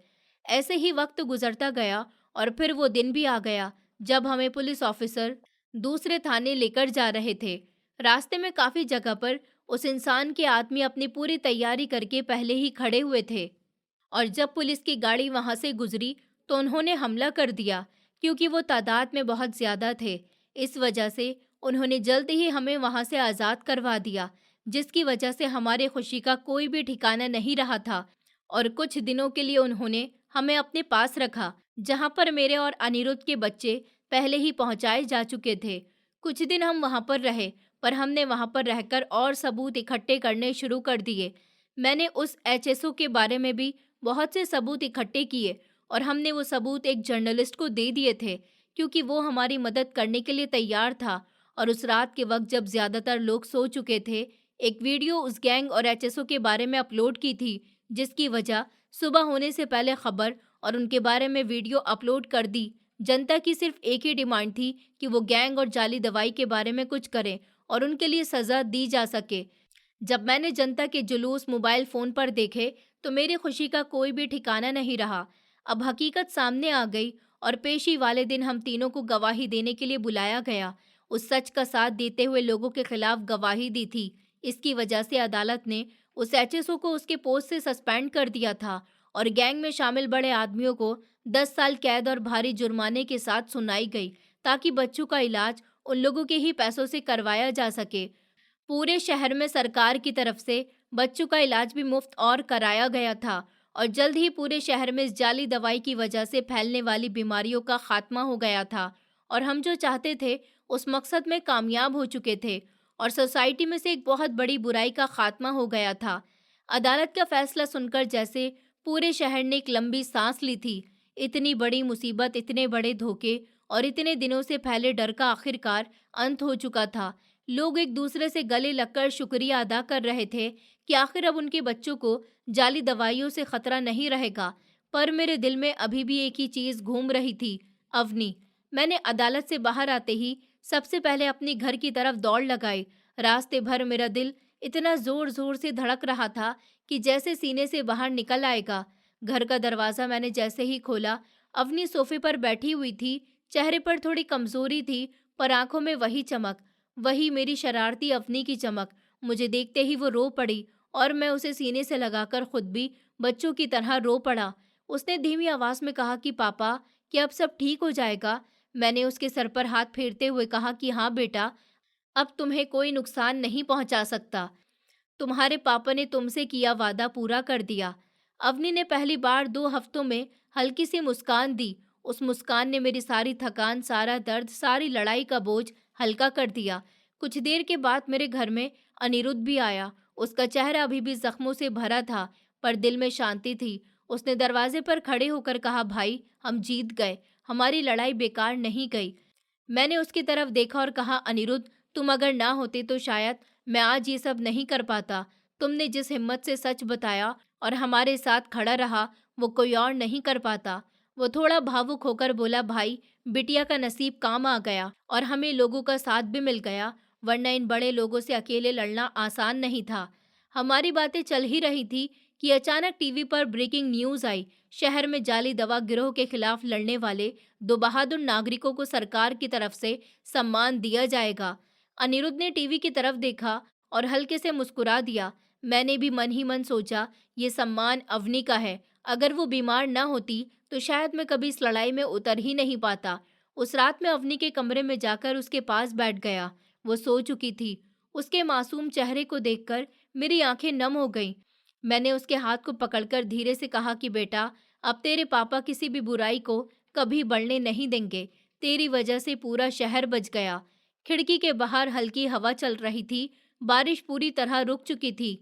ऐसे ही वक्त गुजरता गया और फिर वो दिन भी आ गया जब हमें पुलिस ऑफिसर दूसरे थाने लेकर जा रहे थे। रास्ते में काफी जगह पर उस इंसान के आदमी अपनी पूरी तैयारी करके पहले ही खड़े हुए थे, और जब पुलिस की गाड़ी वहां से गुजरी तो उन्होंने हमला कर दिया, क्योंकि वो तादाद में बहुत ज्यादा थे। इस वजह से उन्होंने जल्द ही हमें वहां से आज़ाद करवा दिया, जिसकी वजह से हमारे खुशी का कोई भी ठिकाना नहीं रहा था। और कुछ दिनों के लिए उन्होंने हमें अपने पास रखा, जहां पर मेरे और अनिरुद्ध के बच्चे पहले ही पहुंचाए जा चुके थे। कुछ दिन हम वहां पर रहे, पर हमने वहां पर रहकर और सबूत इकट्ठे करने शुरू कर दिए। मैंने उस एचएसओ के बारे में भी बहुत से सबूत इकट्ठे किए, और हमने वो सबूत एक जर्नलिस्ट को दे दिए थे, क्योंकि वो हमारी मदद करने के लिए तैयार था। और उस रात के वक्त जब ज्यादातर लोग सो चुके थे, एक वीडियो उस गैंग और एचएसओ के बारे में अपलोड की थी, जिसकी वजह सुबह होने से पहले खबर और उनके बारे में वीडियो अपलोड कर दी। जनता की सिर्फ एक ही डिमांड थी कि वो गैंग और जाली दवाई के बारे में कुछ करें और उनके लिए सजा दी जा सके। जब मैंने जनता के जुलूस मोबाइल फोन पर देखे, तो मेरी खुशी का कोई भी ठिकाना नहीं रहा। अब हकीकत सामने आ गई और पेशी वाले दिन हम तीनों को गवाही देने के लिए बुलाया गया। उस सच का साथ देते हुए लोगों के खिलाफ गवाही दी थी। इसकी वजह से अदालत ने उस एचएसओ को उसके पोस्ट से सस्पेंड कर दिया था, और गैंग में शामिल बड़े आदमियों को 10 साल कैद और भारी जुर्माने के साथ सुनाई गई, ताकि बच्चों का इलाज उन लोगों के ही पैसों से करवाया जा सके। पूरे शहर में सरकार की तरफ से बच्चों का इलाज भी मुफ्त और कराया गया था, और जल्द ही पूरे शहर में इस जाली दवाई की वजह से फैलने वाली बीमारियों का खात्मा हो गया था। और हम जो चाहते थे उस मकसद में कामयाब हो चुके थे, और सोसाइटी में से एक बहुत बड़ी बुराई का खात्मा हो गया था। अदालत का फैसला सुनकर जैसे पूरे शहर ने एक लंबी सांस ली थी। इतनी बड़ी मुसीबत, इतने बड़े धोखे और इतने दिनों से फैले डर का आखिरकार अंत हो चुका था। लोग एक दूसरे से गले लगकर शुक्रिया अदा कर रहे थे कि आखिर अब उनके बच्चों को जाली दवाइयों से खतरा नहीं रहेगा। पर मेरे दिल में अभी भी एक ही चीज घूम रही थी, अवनी। मैंने अदालत से बाहर आते ही सबसे पहले अपने घर की तरफ दौड़ लगाई। रास्ते भर मेरा दिल इतना जोर जोर से धड़क रहा था कि जैसे सीने से बाहर निकल आएगा। घर का दरवाजा मैंने जैसे ही खोला, अवनी सोफे पर बैठी हुई थी। चेहरे पर थोड़ी कमजोरी थी, पर आंखों में वही चमक, वही मेरी शरारती अवनी की चमक। मुझे देखते ही वो रो पड़ी, और मैं उसे सीने से लगाकर खुद भी बच्चों की तरह रो पड़ा। उसने धीमी आवाज में कहा कि पापा, क्या अब सब ठीक हो जाएगा? मैंने उसके सर पर हाथ फेरते हुए कहा कि हाँ बेटा, अब तुम्हें कोई नुकसान नहीं पहुंचा सकता। तुम्हारे पापा ने तुमसे किया वादा पूरा कर दिया। अवनी ने पहली बार 2 हफ्तों में हल्की सी मुस्कान दी। उस मुस्कान ने मेरी सारी थकान, सारा दर्द, सारी लड़ाई का बोझ हल्का कर दिया। कुछ देर के बाद मेरे घर में अनिरुद्ध भी आया। उसका चेहरा अभी भी जख्मों से भरा था, पर दिल में शांति थी। उसने दरवाजे पर खड़े होकर कहा, भाई, हम जीत गए, हमारी लड़ाई बेकार नहीं गई। मैंने उसकी तरफ देखा और कहा, अनिरुद्ध, तुम अगर ना होते तो शायद मैं आज ये सब नहीं कर पाता। तुमने जिस हिम्मत से सच बताया और हमारे साथ खड़ा रहा, वो कोई और नहीं कर पाता। वो थोड़ा भावुक होकर बोला, भाई, बिटिया का नसीब काम आ गया और हमें लोगों का साथ भी मिल गया, वरना इन बड़े लोगों से अकेले लड़ना आसान नहीं था। हमारी बातें चल ही रही थी कि अचानक टीवी पर ब्रेकिंग न्यूज आई। शहर में जाली दवा गिरोह के खिलाफ लड़ने वाले 2 बहादुर नागरिकों को सरकार की तरफ से सम्मान दिया जाएगा। अनिरुद्ध ने टीवी की तरफ देखा और हल्के से मुस्कुरा दिया। मैंने भी मन ही मन सोचा, ये सम्मान अवनी का है। अगर वो बीमार ना होती तो शायद मैं कभी इस लड़ाई में उतर ही नहीं पाता। उस रात में अवनी के कमरे में जाकर उसके पास बैठ गया। वो सो चुकी थी। उसके मासूम चेहरे को देखकर मेरी आंखें नम हो गईं। मैंने उसके हाथ को पकड़कर धीरे से कहा कि बेटा, अब तेरे पापा किसी भी बुराई को कभी बढ़ने नहीं देंगे। तेरी वजह से पूरा शहर बच गया। खिड़की के बाहर हल्की हवा चल रही थी। बारिश पूरी तरह रुक चुकी थी,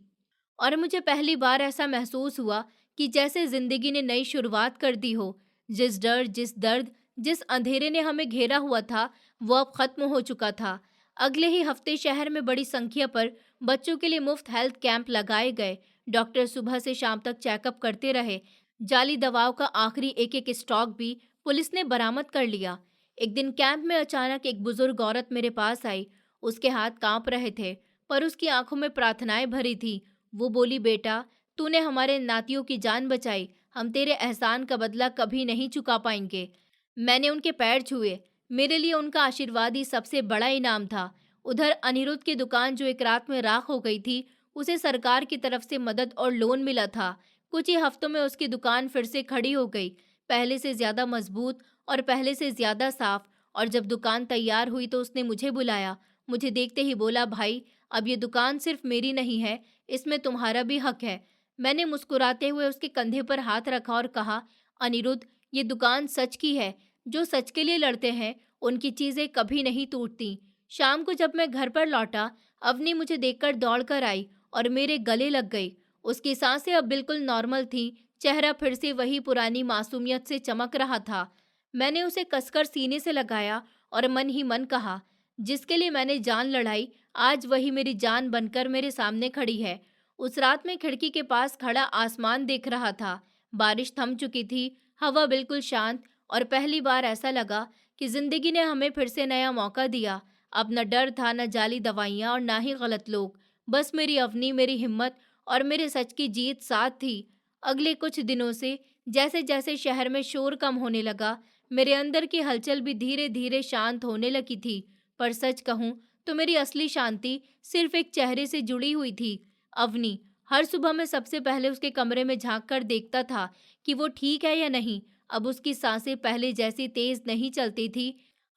और मुझे पहली बार ऐसा महसूस हुआ कि जैसे जिंदगी ने नई शुरुआत कर दी हो। जिस डर, जिस दर्द, जिस अंधेरे ने हमें घेरा हुआ था, वो अब खत्म हो चुका था। अगले ही हफ्ते शहर में बड़ी संख्या पर बच्चों के लिए मुफ्त हेल्थ कैंप लगाए गए। डॉक्टर सुबह से शाम तक चेकअप करते रहे। जाली दवाओं का आखिरी एक-एक स्टॉक भी पुलिस ने बरामद कर लिया। एक दिन कैंप में अचानक एक बुजुर्ग औरत मेरे पास आई। उसके हाथ कांप रहे थे, पर उसकी आंखों में प्रार्थनाएं भरी थी। वो बोली, बेटा, तूने हमारे नातियों की जान बचाई। हम तेरे एहसान का बदला कभी नहीं चुका पाएंगे। मैंने उनके पैर छुए। मेरे लिए उनका आशीर्वाद ही सबसे बड़ा इनाम था। उधर अनिरुद्ध की दुकान जो एक रात में राख हो गई थी, उसे सरकार की तरफ से मदद और लोन मिला था। कुछ ही हफ्तों में उसकी दुकान फिर से खड़ी हो गई, पहले से ज्यादा मजबूत और पहले से ज्यादा साफ। और जब दुकान तैयार हुई तो उसने मुझे बुलाया। मुझे देखते ही बोला, भाई, अब ये दुकान सिर्फ मेरी नहीं है, इसमें तुम्हारा भी हक है। मैंने मुस्कुराते हुए उसके कंधे पर हाथ रखा और कहा, अनिरुद्ध, ये दुकान सच की है। जो सच के लिए लड़ते हैं, उनकी चीजें कभी नहीं टूटती। शाम को जब मैं घर पर लौटा, अवनी मुझे देखकर दौड़ कर आई और मेरे गले लग गई। उसकी सांसें अब बिल्कुल नॉर्मल थीं, चेहरा फिर से वही पुरानी मासूमियत से चमक रहा था। मैंने उसे कसकर सीने से लगाया और मन ही मन कहा, जिसके लिए मैंने जान लड़ाई, आज वही मेरी जान बनकर मेरे सामने खड़ी है। उस रात में खिड़की के पास खड़ा आसमान देख रहा था। बारिश थम चुकी थी, हवा बिल्कुल शांत, और पहली बार ऐसा लगा कि जिंदगी ने हमें फिर से नया मौका दिया। अब न डर था, न जाली दवाइयाँ और ना ही गलत लोग। बस मेरी अवनी, मेरी हिम्मत और मेरे सच की जीत साथ थी। अगले कुछ दिनों से जैसे जैसे शहर में शोर कम होने लगा, मेरे अंदर की हलचल भी धीरे धीरे शांत होने लगी थी। पर सच कहूँ तो मेरी असली शांति सिर्फ एक चेहरे से जुड़ी हुई थी, अवनी। हर सुबह मैं सबसे पहले उसके कमरे में झांक कर देखता था कि वो ठीक है या नहीं। अब उसकी सांसें पहले जैसी तेज नहीं चलती थी,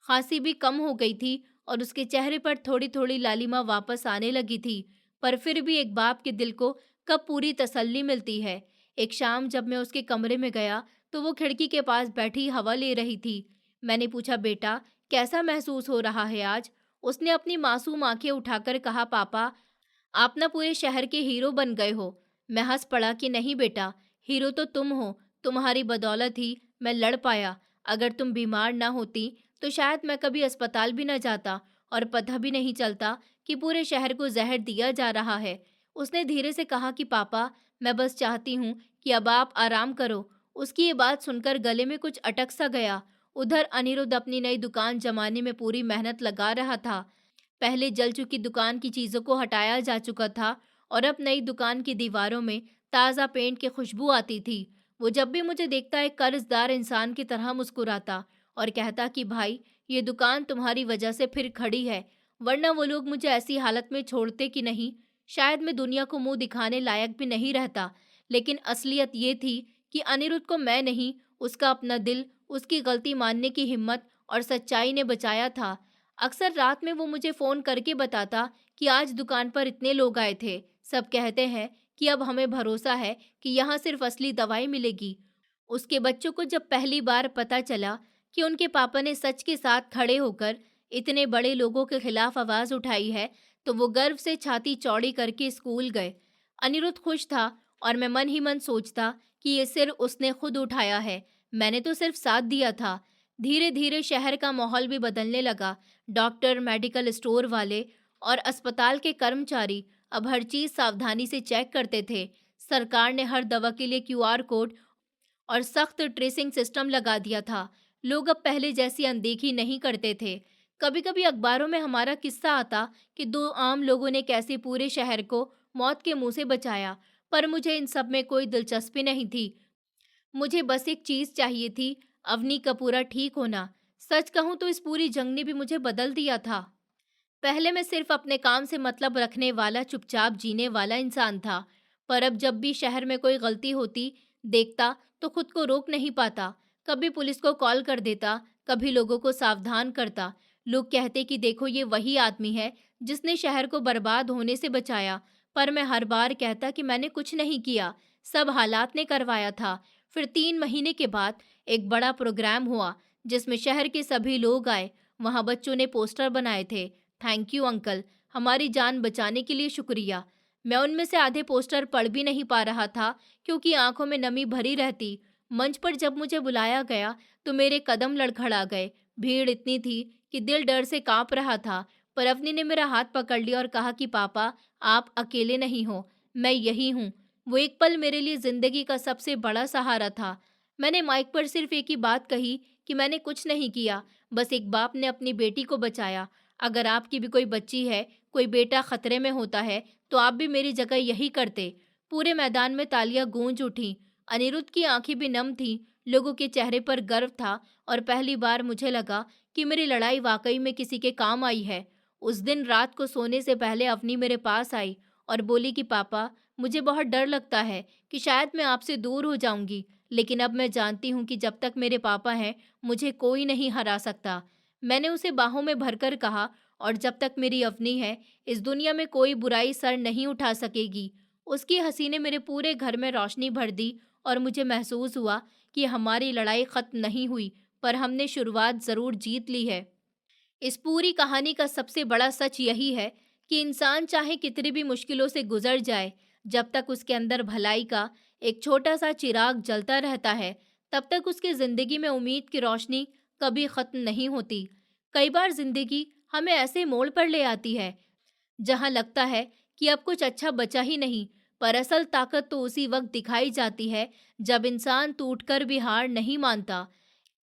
खांसी भी कम हो गई थी और उसके चेहरे पर थोड़ी थोड़ी लालिमा वापस आने लगी थी। पर फिर भी एक बाप के दिल को कब पूरी तसल्ली मिलती है। एक शाम जब मैं उसके कमरे में गया तो वो खिड़की के पास बैठी हवा ले रही थी। मैंने पूछा, बेटा, कैसा महसूस हो रहा है आज? उसने अपनी मासूम आंखें उठाकर कहा, पापा, आप ना पूरे शहर के हीरो बन गए हो। मैं हंस पड़ा कि नहीं बेटा, हीरो तो तुम हो। तुम्हारी बदौलत ही मैं लड़ पाया। अगर तुम बीमार ना होती तो शायद मैं कभी अस्पताल भी न जाता और पता भी नहीं चलता कि पूरे शहर को जहर दिया जा रहा है। उसने धीरे से कहा कि पापा, मैं बस चाहती हूँ कि अब आप आराम करो। उसकी ये बात सुनकर गले में कुछ अटक सा गया। उधर अनिरुद्ध अपनी नई दुकान जमाने में पूरी मेहनत लगा रहा था। पहले जल चुकी दुकान की चीजों को हटाया जा चुका था और अब नई दुकान की दीवारों में ताज़ा पेंट की खुशबू आती थी। वो जब भी मुझे देखता एक कर्जदार इंसान की तरह मुस्कुराता और कहता कि भाई, ये दुकान तुम्हारी वजह से फिर खड़ी है, वरना वो लोग मुझे ऐसी हालत में छोड़ते कि नहीं। शायद मैं दुनिया को मुंह दिखाने लायक भी नहीं रहता, लेकिन असलियत ये थी कि अनिरुद्ध को मैं नहीं, उसका अपना दिल, उसकी गलती मानने की हिम्मत और सच्चाई ने बचाया था। अक्सर रात में वो मुझे फ़ोन करके बताता कि आज दुकान पर इतने लोग आए थे। सब कहते हैं कि अब हमें भरोसा है कि यहाँ सिर्फ असली दवाई मिलेगी। उसके बच्चों को जब पहली बार पता चला कि उनके पापा ने सच के साथ खड़े होकर इतने बड़े लोगों के खिलाफ आवाज़ उठाई है, तो वो गर्व से छाती चौड़ी करके स्कूल गए। अनिरुद्ध खुश था और मैं मन ही मन सोचता कि ये सिर उसने खुद उठाया है, मैंने तो सिर्फ साथ दिया था। धीरे धीरे शहर का माहौल भी बदलने लगा। डॉक्टर, मेडिकल स्टोर वाले और अस्पताल के कर्मचारी अब हर चीज सावधानी से चेक करते थे। सरकार ने हर दवा के लिए क्यूआर कोड और सख्त ट्रेसिंग सिस्टम लगा दिया था। लोग अब पहले जैसी अनदेखी नहीं करते थे। कभी कभी अखबारों में हमारा किस्सा आता कि दो आम लोगों ने कैसे पूरे शहर को मौत के मुंह से बचाया, पर मुझे इन सब में कोई दिलचस्पी नहीं थी। मुझे बस एक चीज चाहिए थी, अवनी का पूरा ठीक होना। सच कहूं तो इस पूरी जंग ने भी मुझे बदल दिया था। पहले मैं सिर्फ अपने काम से मतलब रखने वाला, चुपचाप जीने वाला इंसान था, पर अब जब भी शहर में कोई गलती होती देखता तो खुद को रोक नहीं पाता। कभी पुलिस को कॉल कर देता, कभी लोगों को सावधान करता। लोग कहते कि देखो, ये वही आदमी है जिसने शहर को बर्बाद होने से बचाया, पर मैं हर बार कहता कि मैंने कुछ नहीं किया, सब हालात ने करवाया था। फिर 3 महीने के बाद एक बड़ा प्रोग्राम हुआ जिसमें शहर के सभी लोग आए। वहां बच्चों ने पोस्टर बनाए थे, थैंक यू अंकल, हमारी जान बचाने के लिए शुक्रिया। मैं उनमें से आधे पोस्टर पढ़ भी नहीं पा रहा था क्योंकि आंखों में नमी भरी रहती। मंच पर जब मुझे बुलाया गया तो मेरे कदम लड़खड़ा गए। भीड़ इतनी थी कि दिल डर से कांप रहा था। पर अवनी ने मेरा हाथ पकड़ लिया और कहा कि पापा, आप अकेले नहीं हो, मैं यही हूँ। वो एक पल मेरे लिए जिंदगी का सबसे बड़ा सहारा था। मैंने माइक पर सिर्फ एक ही बात कही कि मैंने कुछ नहीं किया, बस एक बाप ने अपनी बेटी को बचाया। अगर आपकी भी कोई बच्ची है, कोई बेटा खतरे में होता है, तो आप भी मेरी जगह यही करते। पूरे मैदान में तालियां गूंज उठी। अनिरुद्ध की आंखें भी नम थीं, लोगों के चेहरे पर गर्व था और पहली बार मुझे लगा कि मेरी लड़ाई वाकई में किसी के काम आई है। उस दिन रात को सोने से पहले अवनी मेरे पास आई और बोली कि पापा, मुझे बहुत डर लगता है कि शायद मैं आपसे दूर हो जाऊंगी, लेकिन अब मैं जानती हूँ कि जब तक मेरे पापा हैं, मुझे कोई नहीं हरा सकता। मैंने उसे बाहों में भरकर कहा, और जब तक मेरी अवनी है, इस दुनिया में कोई बुराई सर नहीं उठा सकेगी। उसकी हंसी ने मेरे पूरे घर में रोशनी भर दी और मुझे महसूस हुआ कि हमारी लड़ाई खत्म नहीं हुई, पर हमने शुरुआत जरूर जीत ली है। इस पूरी कहानी का सबसे बड़ा सच यही है कि इंसान चाहे कितनी भी मुश्किलों से गुजर जाए, जब तक उसके अंदर भलाई का एक छोटा सा चिराग जलता रहता है, तब तक उसकी जिंदगी में उम्मीद की रोशनी कभी खत्म नहीं होती। कई बार जिंदगी हमें ऐसे मोड़ पर ले आती है जहां लगता है कि अब कुछ अच्छा बचा ही नहीं, पर असल ताकत तो उसी वक्त दिखाई जाती है जब इंसान टूटकर भी हार नहीं मानता।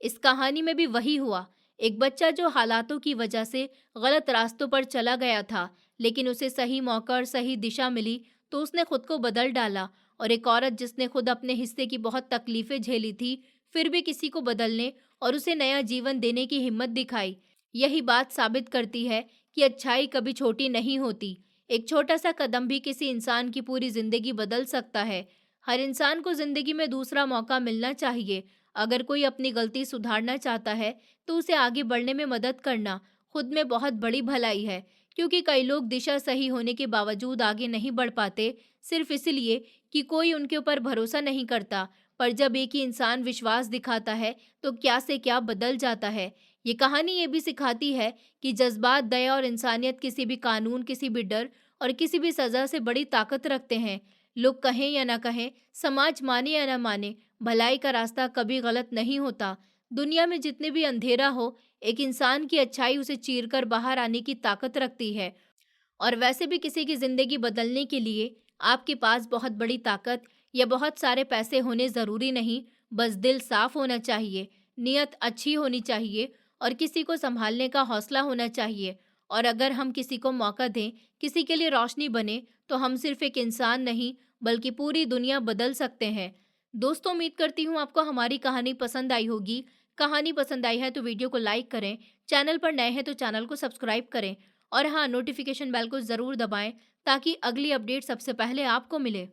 इस कहानी में भी वही हुआ। एक बच्चा जो हालातों की वजह से गलत रास्तों पर चला गया था, लेकिन उसे सही मौका और सही दिशा मिली तो उसने खुद को बदल डाला। और एक औरत जिसने खुद अपने हिस्से की बहुत तकलीफें झेली थी, फिर भी किसी को बदलने और उसे नया जीवन देने की हिम्मत दिखाई। यही बात साबित करती है कि अच्छाई कभी छोटी नहीं होती। एक छोटा सा कदम भी किसी इंसान की पूरी जिंदगी बदल सकता है। हर इंसान को जिंदगी में दूसरा मौका मिलना चाहिए। अगर कोई अपनी गलती सुधारना चाहता है तो उसे आगे बढ़ने में मदद करना खुद में बहुत बड़ी भलाई है, क्योंकि कई लोग दिशा सही होने के बावजूद आगे नहीं बढ़ पाते, सिर्फ इसलिए कि कोई उनके ऊपर भरोसा नहीं करता। पर जब एक ही इंसान विश्वास दिखाता है तो क्या से क्या बदल जाता है। ये कहानी ये भी सिखाती है कि जज्बात, दया और इंसानियत किसी भी कानून, किसी भी डर और किसी भी सजा से बड़ी ताकत रखते हैं। लोग कहें या ना कहें, समाज माने या ना माने, भलाई का रास्ता कभी गलत नहीं होता। दुनिया में जितने भी अंधेरा हो, एक इंसान की अच्छाई उसे चीरकर बाहर आने की ताकत रखती है। और वैसे भी किसी की जिंदगी बदलने के लिए आपके पास बहुत बड़ी ताकत या बहुत सारे पैसे होने जरूरी नहीं, बस दिल साफ होना चाहिए, नियत अच्छी होनी चाहिए और किसी को संभालने का हौसला होना चाहिए। और अगर हम किसी को मौका दें, किसी के लिए रोशनी बने, तो हम सिर्फ एक इंसान नहीं बल्कि पूरी दुनिया बदल सकते हैं। दोस्तों, उम्मीद करती हूँ आपको हमारी कहानी पसंद आई होगी। कहानी पसंद आई है तो वीडियो को लाइक करें, चैनल पर नए हैं तो चैनल को सब्सक्राइब करें और हाँ, नोटिफिकेशन बेल को ज़रूर दबाएं ताकि अगली अपडेट सबसे पहले आपको मिले।